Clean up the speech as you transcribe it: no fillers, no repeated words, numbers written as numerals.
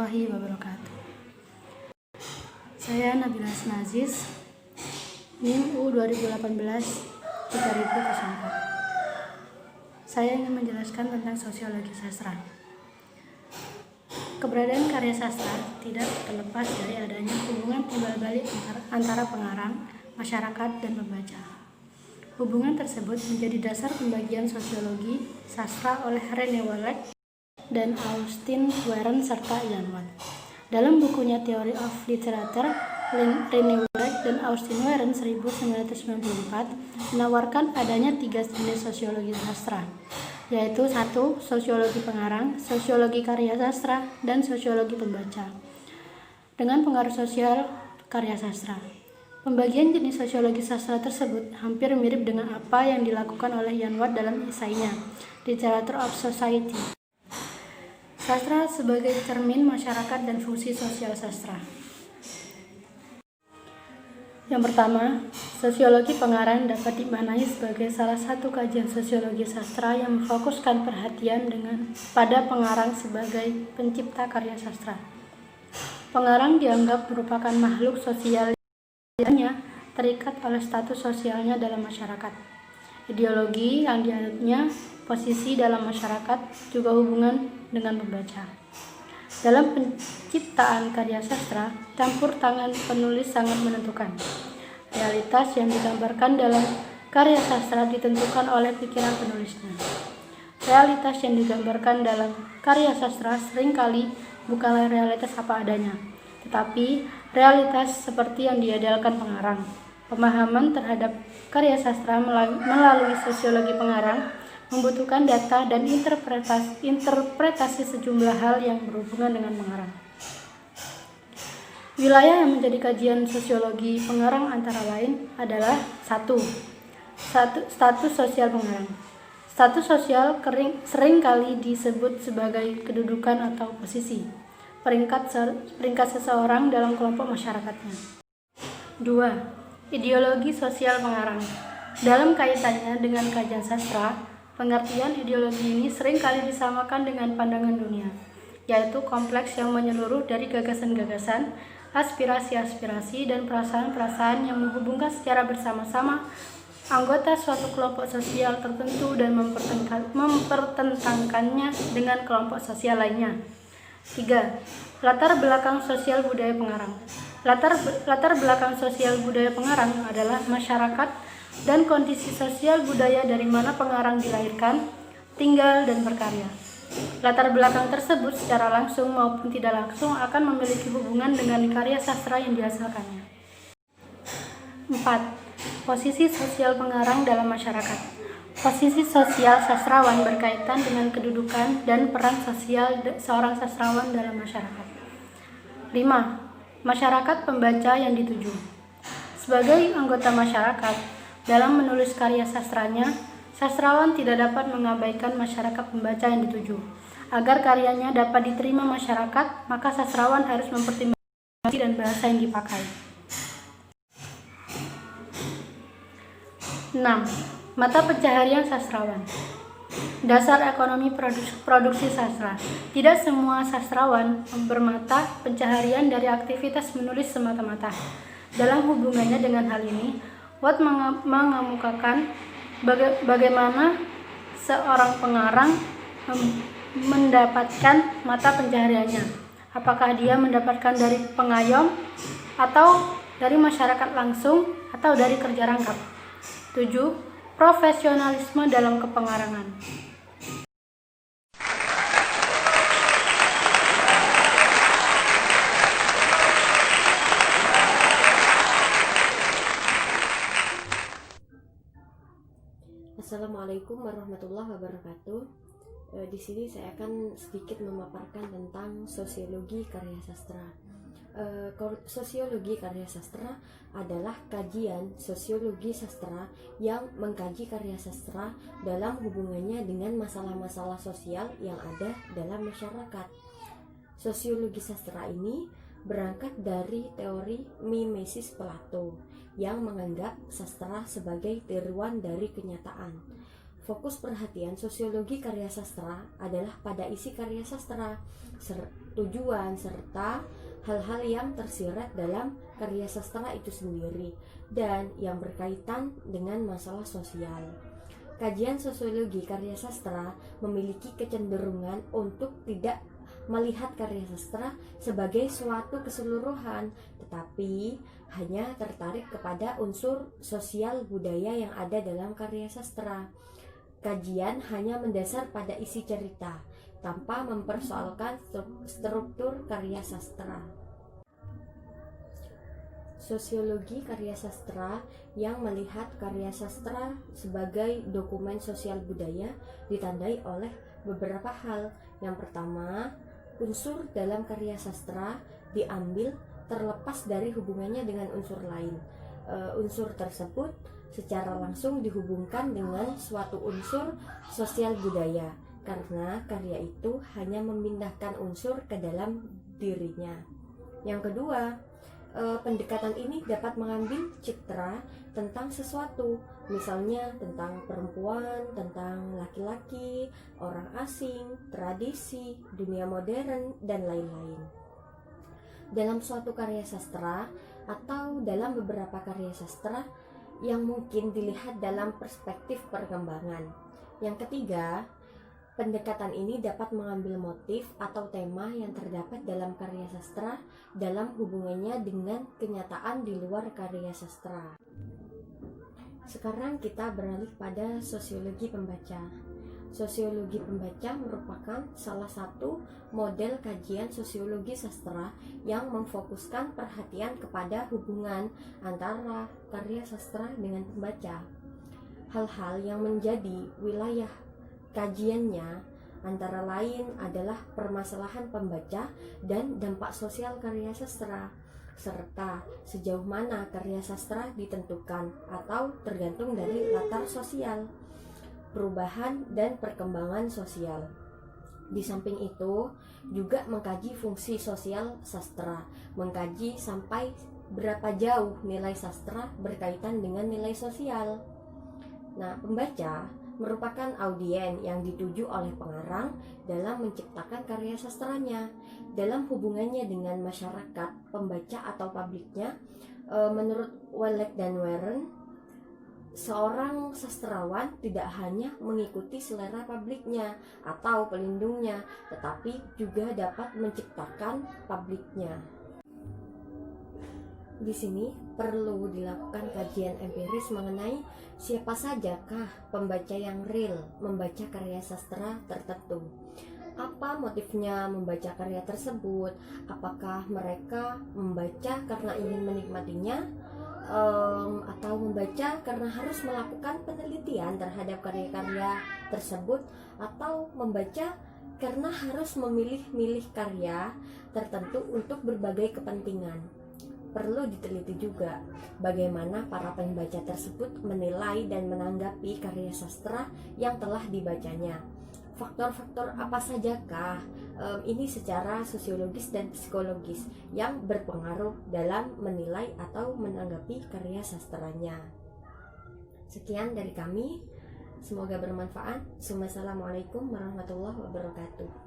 warahmatullahi wabarakatuh. Saya Nabila Aziz, NIM U 2018-3004. Saya ingin menjelaskan tentang sosiologi sastra. Keberadaan karya sastra tidak terlepas dari adanya hubungan timbal balik antara pengarang, masyarakat, dan pembaca. Hubungan tersebut menjadi dasar pembagian sosiologi sastra oleh Rene Wallach dan Austin Warren serta Ian Watt. Dalam bukunya Theory of Literature, Rene Wallach dan Austin Warren 1994 menawarkan adanya 3 jenis sosiologi sastra, yaitu 1. Sosiologi pengarang, sosiologi karya sastra, dan sosiologi pembaca dengan pengaruh sosial karya sastra. Pembagian jenis sosiologi sastra tersebut hampir mirip dengan apa yang dilakukan oleh Ian Watt dalam esainya Literature of Society. Sastra sebagai cermin masyarakat dan fungsi sosial sastra. Yang pertama, sosiologi pengarang dapat dimaknai sebagai salah satu kajian sosiologi sastra yang memfokuskan perhatian pada pengarang sebagai pencipta karya sastra. Pengarang dianggap merupakan makhluk sosial yang terikat oleh status sosialnya dalam masyarakat. Ideologi yang dianutnya, posisi dalam masyarakat, juga hubungan dengan pembaca. Dalam penciptaan karya sastra, campur tangan penulis sangat menentukan. Realitas yang digambarkan dalam karya sastra ditentukan oleh pikiran penulisnya. Realitas yang digambarkan dalam karya sastra seringkali bukanlah realitas apa adanya, tetapi realitas seperti yang diidealkan pengarang. Pemahaman terhadap karya sastra melalui sosiologi pengarang membutuhkan data dan interpretasi sejumlah hal yang berhubungan dengan pengarang. Wilayah yang menjadi kajian sosiologi pengarang antara lain adalah 1. Status sosial pengarang. Status sosial seringkali disebut sebagai kedudukan atau posisi, peringkat seseorang dalam kelompok masyarakatnya. 2. Ideologi sosial pengarang. Dalam kaitannya dengan kajian sastra, pengertian ideologi ini seringkali disamakan dengan pandangan dunia, yaitu kompleks yang menyeluruh dari gagasan-gagasan, aspirasi-aspirasi, dan perasaan-perasaan yang menghubungkan secara bersama-sama anggota suatu kelompok sosial tertentu dan mempertentangkannya dengan kelompok sosial lainnya. 3. Latar belakang sosial budaya pengarang. Latar belakang sosial budaya pengarang adalah masyarakat dan kondisi sosial budaya dari mana pengarang dilahirkan, tinggal, dan berkarya. Latar belakang tersebut secara langsung maupun tidak langsung akan memiliki hubungan dengan karya sastra yang dihasilkannya. 4. Posisi sosial pengarang dalam masyarakat. Posisi sosial sastrawan berkaitan dengan kedudukan dan peran sosial seorang sastrawan dalam masyarakat. 5. Masyarakat pembaca yang dituju. Sebagai anggota masyarakat, dalam menulis karya sastranya, sastrawan tidak dapat mengabaikan masyarakat pembaca yang dituju. Agar karyanya dapat diterima masyarakat, maka sastrawan harus mempertimbangkan dan bahasa yang dipakai. 6. Mata pencaharian sastrawan. Dasar ekonomi produksi sastra. Tidak semua sastrawan bermata pencaharian dari aktivitas menulis semata-mata. Dalam hubungannya dengan hal ini, Watt mengemukakan bagaimana seorang pengarang mendapatkan mata pencahariannya. Apakah dia mendapatkan dari pengayom, atau dari masyarakat langsung, atau dari kerja rangkap. 7. Profesionalisme dalam kepengarangan. Assalamualaikum warahmatullahi wabarakatuh. Di sini saya akan sedikit memaparkan tentang sosiologi karya sastra. Sosiologi karya sastra adalah kajian sosiologi sastra yang mengkaji karya sastra dalam hubungannya dengan masalah-masalah sosial yang ada dalam masyarakat. Sosiologi sastra ini berangkat dari teori mimesis Plato yang menganggap sastra sebagai tiruan dari kenyataan. fokus perhatian sosiologi karya sastra adalah pada isi karya sastra, tujuan serta hal-hal yang tersirat dalam karya sastra itu sendiri dan yang berkaitan dengan masalah sosial. Kajian sosiologi karya sastra memiliki kecenderungan untuk tidak melihat karya sastra sebagai suatu keseluruhan, tetapi hanya tertarik kepada unsur sosial budaya yang ada dalam karya sastra. Kajian hanya mendasar pada isi cerita, tanpa mempersoalkan struktur karya sastra. Sosiologi karya sastra yang melihat karya sastra sebagai dokumen sosial budaya ditandai oleh beberapa hal. Yang pertama, unsur dalam karya sastra diambil terlepas dari hubungannya dengan unsur lain. Unsur tersebut secara langsung dihubungkan dengan suatu unsur sosial budaya karena karya itu hanya memindahkan unsur ke dalam dirinya. Yang kedua, pendekatan ini dapat mengambil citra tentang sesuatu, misalnya tentang perempuan, tentang laki-laki, orang asing, tradisi, dunia modern, dan lain-lain. Dalam suatu karya sastra atau dalam beberapa karya sastra yang mungkin dilihat dalam perspektif perkembangan. Yang ketiga, pendekatan ini dapat mengambil motif atau tema yang terdapat dalam karya sastra dalam hubungannya dengan kenyataan di luar karya sastra. Sekarang kita beralih pada sosiologi pembaca. Sosiologi pembaca merupakan salah satu model kajian sosiologi sastra yang memfokuskan perhatian kepada hubungan antara karya sastra dengan pembaca. Hal-hal yang menjadi wilayah kajiannya antara lain adalah permasalahan pembaca dan dampak sosial karya sastra, serta sejauh mana karya sastra ditentukan atau tergantung dari latar sosial, perubahan dan perkembangan sosial. Di samping itu, juga mengkaji fungsi sosial sastra, mengkaji sampai berapa jauh nilai sastra berkaitan dengan nilai sosial. Nah, pembaca merupakan audien yang dituju oleh pengarang dalam menciptakan karya sastranya. Dalam hubungannya dengan masyarakat, pembaca atau publiknya, menurut Welleck dan Warren, seorang sastrawan tidak hanya mengikuti selera publiknya atau pelindungnya, tetapi juga dapat menciptakan publiknya. Di sini perlu dilakukan kajian empiris mengenai siapa sajakah pembaca yang real membaca karya sastra tertentu. Apa motifnya membaca karya tersebut? Apakah mereka membaca karena ingin menikmatinya? Atau membaca karena harus melakukan penelitian terhadap karya-karya tersebut, atau membaca karena harus memilih-milih karya tertentu untuk berbagai kepentingan. Perlu diteliti juga bagaimana para pembaca tersebut menilai dan menanggapi karya sastra yang telah dibacanya. Faktor-faktor apa sajakah ini secara sosiologis dan psikologis yang berpengaruh dalam menilai atau menanggapi karya sastranya. Sekian dari kami, semoga bermanfaat. Wassalamualaikum warahmatullahi wabarakatuh.